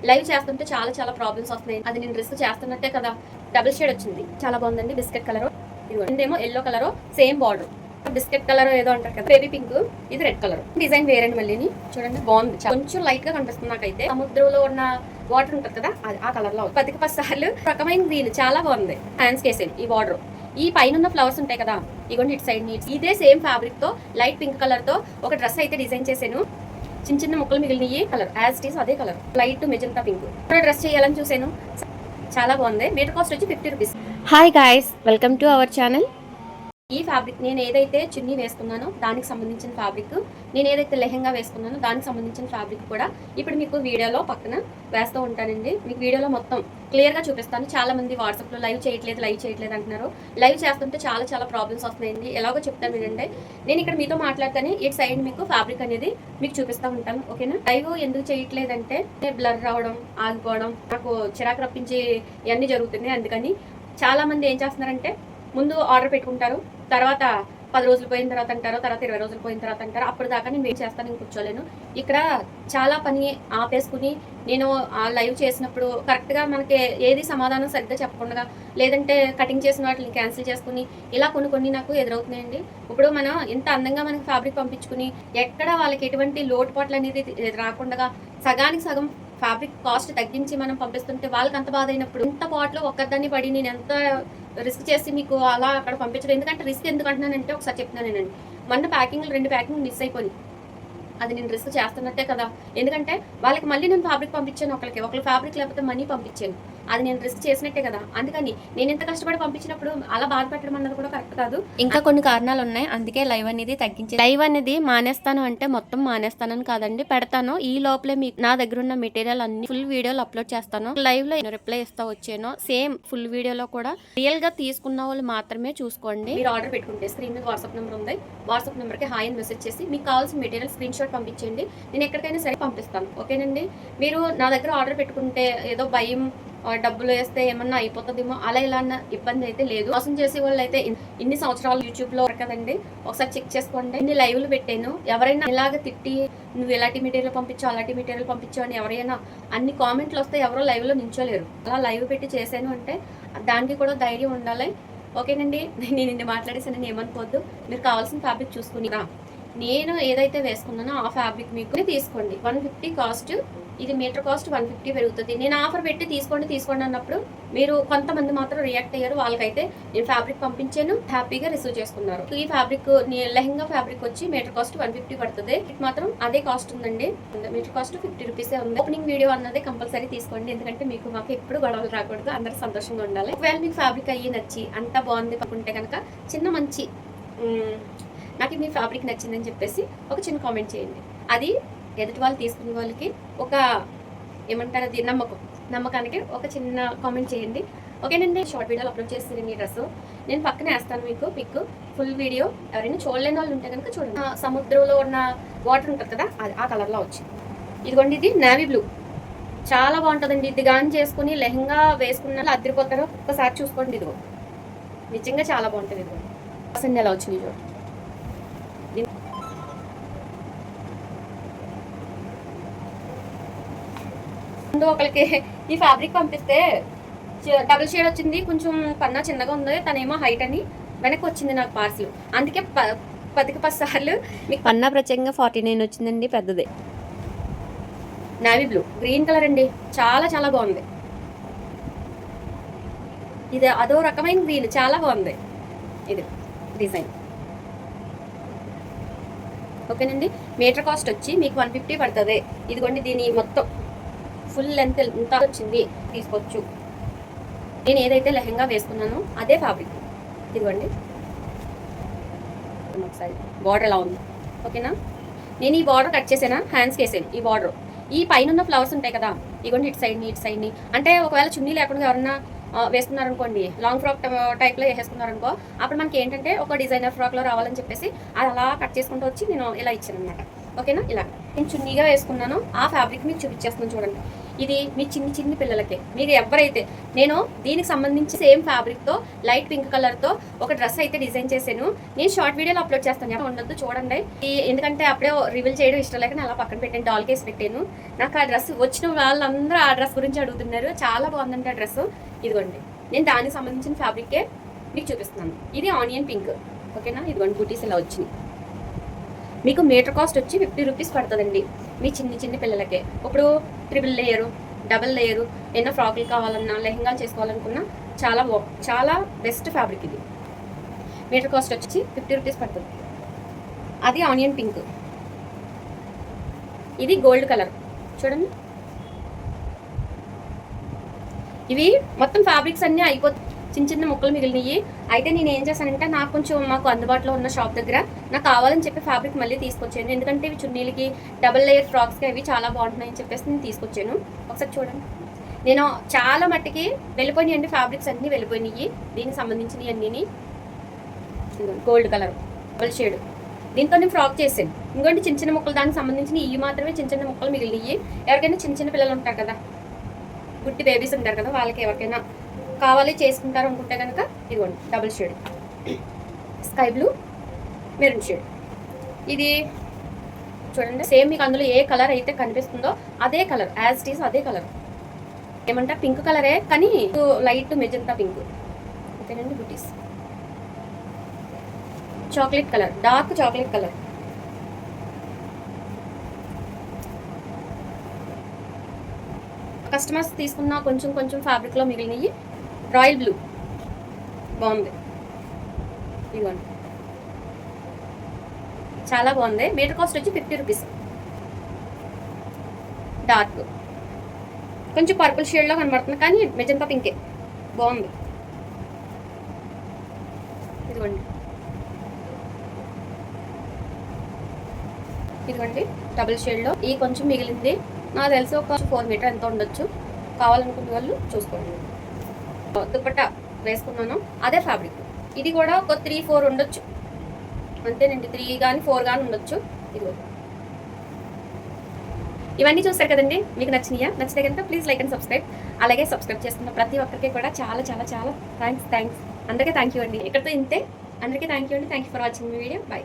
Live చేస్తుంటే చాలా చాలా ప్రాబ్లమ్స్ వస్తున్నాయి. అది నేను రిస్క్ చేస్తున్నట్టే కదా. డబుల్ షేడ్ వచ్చింది, చాలా బాగుందండి. బిస్కెట్ కలర్, ఇదేమో yellow colour, same border. Biscuit colour ఏదో అంటారు కదా, బేబీ పింక్, ఇది రెడ్ కలర్. డిజైన్ వేరండి. మళ్ళీ చూడండి, బాగుంది. కొంచెం లైట్ గా కనిపిస్తుంది నాకైతే. సముద్రంలో ఉన్న వాటర్ ఉంటుంది కదా, అది ఆ కలర్ లో 10 సార్లు రకమైన గ్రీన్, చాలా బాగుంది. హ్యాండ్స్ కేసాను ఈ బార్డర్. ఈ పైన ఉన్న ఫ్లవర్స్ ఉంటాయి కదా, ఇగోండి ఇటు సైడ్ నీట్స్. ఇదే సేమ్ ఫ్యాబ్రిక్ తో లైట్ పింక్ కలర్ తో ఒక డ్రెస్ అయితే డిజైన్ చేశాను. చిన్న చిన్న ముక్కలు మిగిలినవి కలర్ యాజ్ ఇట్ ఈస్ అదే colour, light magenta pink. Dress చేయాలని చూసాను, చాలా బాగుంది. మీటర్ కాస్ట్ వచ్చి 50 rupees. Hi guys, welcome to our channel. ఈ ఫ్యాబ్రిక్ నేను ఏదైతే చున్నీ వేసుకున్నానో దానికి సంబంధించిన ఫ్యాబ్రిక్, నేను ఏదైతే లెహంగా వేసుకున్నానో దానికి సంబంధించిన ఫ్యాబ్రిక్ కూడా ఇప్పుడు మీకు వీడియోలో పక్కన వేస్తూ ఉంటానండి. మీకు వీడియోలో మొత్తం క్లియర్గా చూపిస్తాను. చాలా మంది వాట్సాప్లో లైవ్ చేయట్లేదు అంటున్నారు. లైవ్ చేస్తుంటే చాలా చాలా ప్రాబ్లమ్స్ వస్తున్నాయండి. ఎలాగో చెప్తాను వినండి. నేను ఇక్కడ మీతో మాట్లాడితేనే ఇటు సైడ్ మీకు ఫ్యాబ్రిక్ అనేది మీకు చూపిస్తూ ఉంటాను, ఓకేనా. లైవ్ ఎందుకు చేయట్లేదంటే బ్లర్ రావడం, ఆగిపోవడం, నాకు చిరాకు రప్పించి ఇవన్నీ జరుగుతున్నాయి. అందుకని చాలా మంది ఏం చేస్తున్నారంటే ముందు ఆర్డర్ పెట్టుకుంటారు, తర్వాత 10 రోజులు పోయిన తర్వాత అంటారు, తర్వాత 20 రోజులు పోయిన తర్వాత అంటారు. అప్పుడు దాకా నేను వెయిట్ చేస్తాను, నేను కూర్చోలేను. ఇక్కడ చాలా పని ఆపేసుకుని నేను లైవ్ చేసినప్పుడు కరెక్ట్గా మనకి ఏది సమాధానం సరిగ్గా చెప్పకుండా, లేదంటే కటింగ్ చేసిన వాటిని క్యాన్సిల్ చేసుకుని ఇలా కొన్ని నాకు ఎదురవుతున్నాయండి. ఇప్పుడు మనం ఇంత అందంగా మనకి ఫ్యాబ్రిక్ పంపించుకుని ఎక్కడ వాళ్ళకి ఎటువంటి లోటుపాట్లు అనేది రాకుండా సగానికి సగం ఫ్యాబ్రిక్ కాస్ట్ తగ్గించి మనం పంపిస్తుంటే వాళ్ళకి అంత బాధ అయినప్పుడు ఇంత పాటలో ఒక్కదాన్ని పడి నేను ఎంత రిస్క్ చేసి మీకు అలా అక్కడ పంపించడం. ఎందుకంటే రిస్క్ ఎందుకు అంటున్నానంటే ఒకసారి చెప్తున్నాను నేనండి. మొన్న 2 ప్యాకింగ్ మిస్ అయిపోయి, అది నేను రిస్క్ చేస్తున్నట్టే కదా. ఎందుకంటే వాళ్ళకి మళ్ళీ నేను ఫ్యాబ్రిక్ పంపించాను, ఒకళ్ళు ఫ్యాబ్రిక్ లేకపోతే మనీ పంపించాను, అది నేను రిస్క్ చేసినట్టే కదా. అందుకని నేను ఎంత కష్టపడి పంపించినప్పుడు అలా బాధపెట్టడం అన్నది కూడా కరెక్ట్ కాదు. ఇంకా కొన్ని కారణాలు ఉన్నాయి, అందుకే లైవ్ అనేది తగ్గించి. లైవ్ అనేది మానేస్తాను అంటే మొత్తం మానేస్తానని కాదండి, పెడతాను. ఈ లోపలే మీకు నా దగ్గర ఉన్న మెటీరియల్ అన్ని ఫుల్ వీడియోలు అప్లోడ్ చేస్తాను. లైవ్ లో రిప్లై ఇస్తా వచ్చాను, సేమ్ ఫుల్ వీడియోలో కూడా రియల్ గా తీసుకున్న వాళ్ళు మాత్రమే చూసుకోండి. మీరు ఆర్డర్ పెట్టుకుంటే స్క్రీన్ మీద వాట్సాప్ నెంబర్ ఉంది, వాట్సాప్ నెంబర్ కి హాయ్ అని మెసేజ్ చేసి మీకు కావాల్సిన మెటీరియల్ స్క్రీన్ షాట్ పంపించండి, నేను ఎక్కడికైనా సరే పంపిస్తాను, ఓకేనండి. మీరు నా దగ్గర ఆర్డర్ పెట్టుకుంటే ఏదో భయం, డబ్బులు వేస్తే ఏమన్నా అయిపోతుందేమో అలా ఇలా అన్న ఇబ్బంది అయితే లేదు. మోసం చేసే వాళ్ళు అయితే ఇన్ని సంవత్సరాలు యూట్యూబ్ లో కదండి, ఒకసారి చెక్ చేసుకోండి. ఇన్ని లైవ్లు పెట్టాను. ఎవరైనా ఇలాగ తిట్టి నువ్వు ఎలాంటి మెటీరియల్ పంపించావు, అలాంటి మెటీరియల్ పంపించావు అని ఎవరైనా అన్ని కామెంట్లు వస్తే ఎవరో లైవ్ లో నించోలేరు. అలా లైవ్ పెట్టి చేశాను అంటే దానికి కూడా ధైర్యం ఉండాలి, ఓకేనండి. నేను ఇన్ని మాట్లాడేసానని ఏమనుకోవద్దు. మీరు కావాల్సిన ఫ్యాబ్రిక్ చూసుకుని నేను ఏదైతే వేసుకున్నానో ఆ ఫ్యాబ్రిక్ మీకు తీసుకోండి. 150 కాస్ట్, ఇది మీటర్ కాస్ట్ 150 పెరుగుతుంది. నేను ఆఫర్ పెట్టి తీసుకోండి అన్నప్పుడు మీరు కొంతమంది మాత్రం రియాక్ట్ అయ్యారు. వాళ్ళకైతే నేను ఫ్యాబ్రిక్ పంపించాను, హ్యాపీగా రిసీవ్ చేసుకున్నారు. ఈ ఫ్యాబ్రిక్ లెహంగా ఫ్యాబ్రిక్ వచ్చి మీటర్ కాస్ట్ 150 పడుతుంది. ఇది మాత్రం అదే కాస్ట్ ఉందండి, మీటర్ కాస్ట్ 50 రూపీసే ఉంది. ఓపెనింగ్ వీడియో అన్నది కంపల్సరీ తీసుకోండి, ఎందుకంటే మీకు మాకు ఎప్పుడు గొడవలు రాకూడదు, అందరూ సంతోషంగా ఉండాలి. ఒకవేళ మీకు ఫ్యాబ్రిక్ అయ్యి నచ్చి అంతా బాగుంది అనుకుంటే కనుక చిన్న మంచి నాకు మీ ఫ్యాబ్రిక్ నచ్చిందని చెప్పేసి ఒక చిన్న కామెంట్ చేయండి. అది ఎదుటి వాళ్ళు తీసుకునే వాళ్ళకి ఒక ఏమంటారు, అది నమ్మకానికి ఒక చిన్న కామెంట్ చేయండి, ఓకేనండి. షార్ట్ వీడియోలు అప్లోడ్ చేస్తాను ఈ డ్రెస్, నేను పక్కన వేస్తాను మీకు ఫుల్ వీడియో. ఎవరైనా చూడలేని వాళ్ళు ఉంటే కనుక చూడండి. సముద్రంలో ఉన్న వాటర్ ఉంటుంది కదా, అది ఆ కలర్లో వచ్చింది. ఇదిగోండి, ఇది నేవీ బ్లూ, చాలా బాగుంటుందండి. ఇది గాన్ చేసుకుని లెహంగా వేసుకున్న అద్దరిపోతారో ఒక్కసారి చూసుకోండి. ఇదిగో నిజంగా చాలా బాగుంటుంది. ఇదిగో అసలు ఎలా వచ్చింది చూడండి. ఒకరికి ఈ ఫ్యాబ్రిక్ పంపిస్తే డబుల్ షేడ్ వచ్చింది, కొంచెం పన్నా చిన్నగా ఉంది, తనేమో హైట్ అని వెనక్కి వచ్చింది నాకు పార్సిల్. అందుకే 10 సార్లు మీకు పన్నా ప్రత్యేకంగా 49 వచ్చిందండి, పెద్దదే. నేవీ బ్లూ, గ్రీన్ కలర్ అండి, చాలా చాలా బాగుంది. ఇది అదో రకమైన గ్రీన్, చాలా బాగుంది. ఇది డిజైన్, ఓకేనండి. మీటర్ కాస్ట్ వచ్చి మీకు 150 పడుతుంది. ఇదిగోండి, దీని మొత్తం ఫుల్ లెంత్ ఎంత వచ్చింది తీసుకోవచ్చు. నేను ఏదైతే లెహంగా వేసుకున్నానో అదే ఫ్యాబ్రిక్. ఇదిగోండి, ఒకసారి బార్డర్ ఎలా ఉంది, ఓకేనా. నేను ఈ బార్డర్ కట్ చేసానా, హ్యాండ్స్కి వేసాను. ఈ బార్డర్ ఈ పైన ఉన్న ఫ్లవర్స్ ఉంటాయి కదా, ఇదిగోండి ఇటు సైడ్ని అంటే ఒకవేళ చున్నీ లేకుండా ఎవరన్నా వేసుకున్నారనుకోండి, లాంగ్ ఫ్రాక్ టైప్లో వేసేసుకున్నారనుకో, అప్పుడు మనకి ఏంటంటే ఒక డిజైనర్ ఫ్రాక్లో రావాలని చెప్పేసి అది అలా కట్ చేసుకుంటూ వచ్చి నేను ఇలా ఇచ్చాను అనమాట, ఓకేనా. ఇలా నేను చున్నీగా వేసుకున్నాను ఆ ఫ్యాబ్రిక్ మీకు చూపించేస్తున్నాను చూడండి. ఇది మీ చిన్ని పిల్లలకే, మీరు ఎవరైతే, నేను దీనికి సంబంధించి సేమ్ ఫ్యాబ్రిక్తో లైట్ పింక్ కలర్తో ఒక డ్రెస్ అయితే డిజైన్ చేశాను. నేను షార్ట్ వీడియోలో అప్లోడ్ చేస్తాను, ఉండొద్దు చూడండి. ఎందుకంటే అప్పుడే రివీల్ చేయడం ఇష్టం లేక అలా పక్కన పెట్టాను, డాల్ కేసు పెట్టాను. నాకు ఆ డ్రెస్ వచ్చిన వాళ్ళందరూ ఆ డ్రెస్ గురించి అడుగుతున్నారు. చాలా బాగుందండి ఆ డ్రెస్. ఇదిగోండి, నేను దానికి సంబంధించిన ఫ్యాబ్రికే మీకు చూపిస్తున్నాను. ఇది ఆనియన్ పింక్, ఓకేనా. ఇదిగోండి బూటీస్ ఇలా వచ్చినాయి. మీకు మీటర్ కాస్ట్ వచ్చి 50 రూపీస్ పడుతుందండి మీ చిన్ని పిల్లలకే. ఇప్పుడు 3 లేయరు, డబుల్ లేయరు, ఎన్నో ఫ్రాకులు కావాలన్నా, లెహంగాలు చేసుకోవాలనుకున్నా చాలా బెస్ట్ ఫ్యాబ్రిక్ ఇది. మీటర్ కాస్ట్ వచ్చి 50 రూపీస్ పడుతుంది. అది ఆనియన్ పింక్. ఇది గోల్డ్ కలర్ చూడండి. ఇవి మొత్తం ఫ్యాబ్రిక్స్ అన్నీ అయిపోతాయి, చిన్న ముక్కలు మిగిలినవి. అయితే నేను ఏం చేశానంటే, నాకు కొంచెం మాకు అందుబాటులో ఉన్న షాప్ దగ్గర నాకు కావాలని చెప్పి ఫ్యాబ్రిక్ మళ్ళీ తీసుకొచ్చాను. ఎందుకంటే ఇవి చున్నీలకి, డబుల్ లేయర్ ఫ్రాక్స్కి అవి చాలా బాగుంటున్నాయని చెప్పేసి నేను తీసుకొచ్చాను. ఒకసారి చూడండి. నేను చాలా మట్టికి వెళ్ళిపోయినాయి అండి, ఫ్యాబ్రిక్స్ అన్నీ వెళ్ళిపోయినాయి. దీనికి సంబంధించినవి అన్నీ. గోల్డ్ కలర్ డబుల్ షేడ్, దీంతో నేను ఫ్రాక్ చేశాను. ఇంకోటి చిన్న ముక్కలు, దానికి సంబంధించిన ఇవి మాత్రమే చిన్న ముక్కలు మిగిలినవి. ఎవరికైనా చిన్న పిల్లలు ఉంటారు కదా, గుట్టి బేబీస్ ఉంటారు కదా, వాళ్ళకి ఎవరికైనా కావాలి చేసుకుంటారు అనుకుంటే కనుక ఇదిగోండి double shade, sky blue, maroon shade. ఇది చూడండి, సేమ్ మీకు అందులో ఏ కలర్ అయితే కనిపిస్తుందో అదే కలర్, యాజ్ ఇట్ ఈస్ అదే కలర్. ఏమంటారు, పింక్ కలరే కానీ లైట్ మెజంతా పింక్, ఓకేనండి. బుటీస్ chocolate colour, dark chocolate colour. Customers తీసుకున్న కొంచెం ఫ్యాబ్రిక్లో మిగిలినవి. రాయల్ బ్లూ బాగుంది, ఇదిగోండి చాలా బాగుంది. మీటర్ కాస్ట్ వచ్చి 50 రూపీస్. డార్క్ కొంచెం పర్పుల్ షేడ్లో కనబడుతుంది కానీ మెజంతా పింకే, బాగుంది. ఇదిగోండి డబుల్ షేడ్లో ఈ కొంచెం మిగిలింది. నాకు తెలిసి ఒక 4 మీటర్ ఎంత ఉండొచ్చు. కావాలనుకునే వాళ్ళు చూసుకోండి. దుపట్టా వేసుకున్నాను, అదే ఫ్యాబ్రిక్. ఇది కూడా ఒక 3-4 ఉండొచ్చు అంతేనండి, 3 కానీ 4 కానీ ఉండొచ్చు. ఇదిగో ఇవన్నీ చూస్తారు కదండి, మీకు నచ్చినాయా? నచ్చితే కనుక ప్లీజ్ లైక్ అండ్ సబ్స్క్రైబ్. అలాగే సబ్స్క్రైబ్ చేసుకున్న ప్రతి ఒక్కరికి కూడా చాలా థ్యాంక్స్. అందరికీ థ్యాంక్ యూ అండి. ఇక్కడితో ఇంతే. అందరికీ థ్యాంక్ యూ అండి. Thank you for watching my video. Bye.